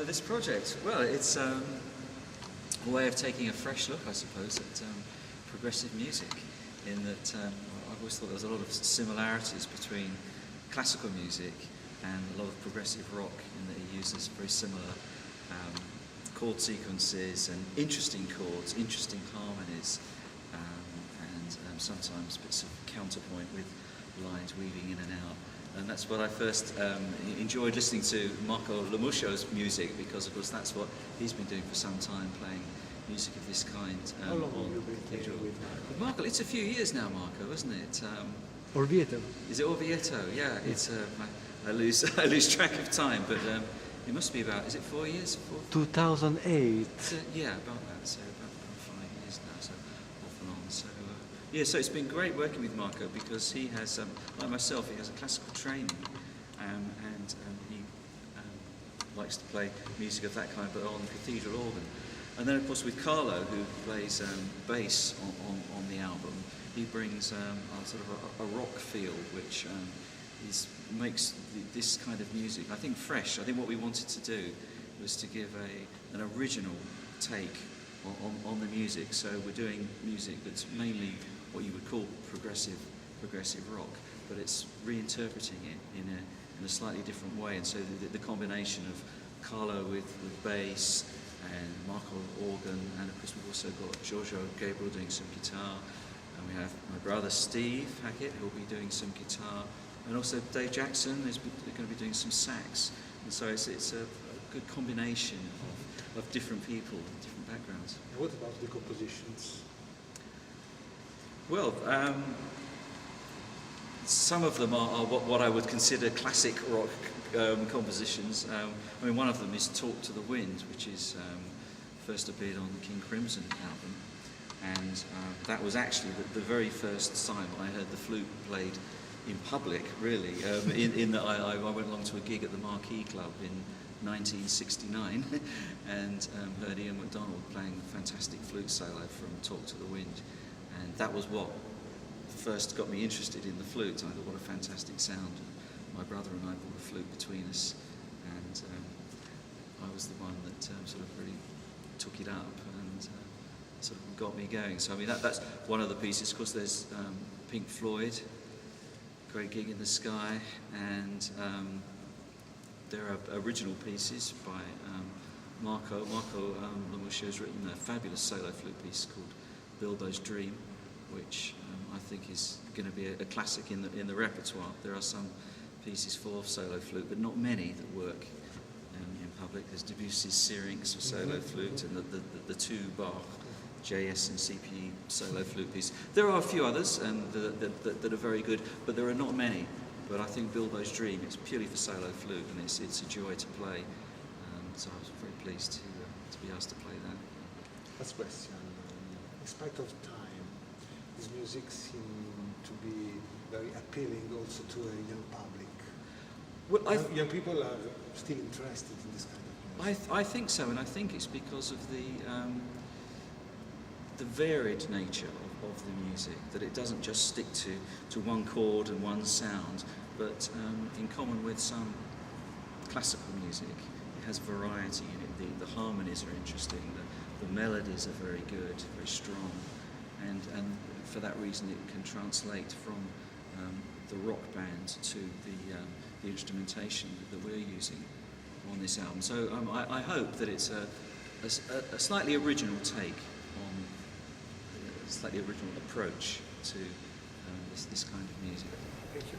This project, well, it's a way of taking a fresh look, I suppose, at progressive music, in that I've always thought there was a lot of similarities between classical music and a lot of progressive rock, in that it uses very similar chord sequences and interesting chords, interesting harmonies, and sometimes bits of counterpoint with lines weaving in and out. And that's what I first enjoyed listening to Marco Muscio's music, because of course that's what he's been doing for some time, playing music of this kind. How long have you been playing with Marco? It's a few years now, Marco, isn't it? Orvieto. Is it Orvieto? Yeah, it's I lose track of time, but it must be about, is it 4 years? 2008. Yeah, about that, so about 5 years now, so off and on. So yeah, so it's been great working with Marco, because he has, like myself, he has a classical training, and he likes to play music of that kind, but on the cathedral organ. And then of course with Carlo, who plays bass on the album, he brings a sort of a rock feel, which makes this kind of music, I think, fresh. I think what we wanted to do was to give an original take on the music. So we're doing music that's mainly what you would call progressive rock, but it's reinterpreting it in a slightly different way. And so the combination of Carlo with bass and Marco organ, and of course we've also got Giorgio, Gabriel doing some guitar, and we have my brother Steve Hackett, who'll be doing some guitar, and also Dave Jackson is going to be doing some sax. And so it's a good combination of different people, different backgrounds. And what about the compositions? Well, some of them are what I would consider classic rock compositions. I mean, one of them is Talk to the Wind, which is first appeared on the King Crimson album, and that was actually the very first time I heard the flute played in public, really, in that I went along to a gig at the Marquee Club in 1969 and heard Ian MacDonald playing a fantastic flute solo from Talk to the Wind, and that was what first got me interested in the flute. I thought, what a fantastic sound. My brother and I bought a flute between us, and I was the one that sort of really took it up and sort of got me going. So I mean, that's one of the pieces. Of course, there's Pink Floyd, Great Gig in the Sky, and there are original pieces by Marco Muscio has written a fabulous solo flute piece called Bilbo's Dream, which I think is going to be a classic in the repertoire. There are some pieces for solo flute, but not many that work in public. There's Debussy's Syrinx for solo flute, and the two Bach JS and CPE solo flute piece. There are a few others and that are very good, but there are not many. But I think Bilbo's Dream is purely for solo flute, and it's a joy to play. So I was very pleased to be asked to play that. Last question. In spite of time, this music seems to be very appealing also to a young public. Well, young people are still interested in this kind of music. I think so, and I think it's because of the varied nature of the music, that it doesn't just stick to one chord and one sound, but in common with some classical music, it has variety in it. The harmonies are interesting, the melodies are very good, very strong, and for that reason it can translate from the rock band to the instrumentation that we're using on this album. So I hope that it's a slightly original take on a slightly original approach to this kind of music. Thank you.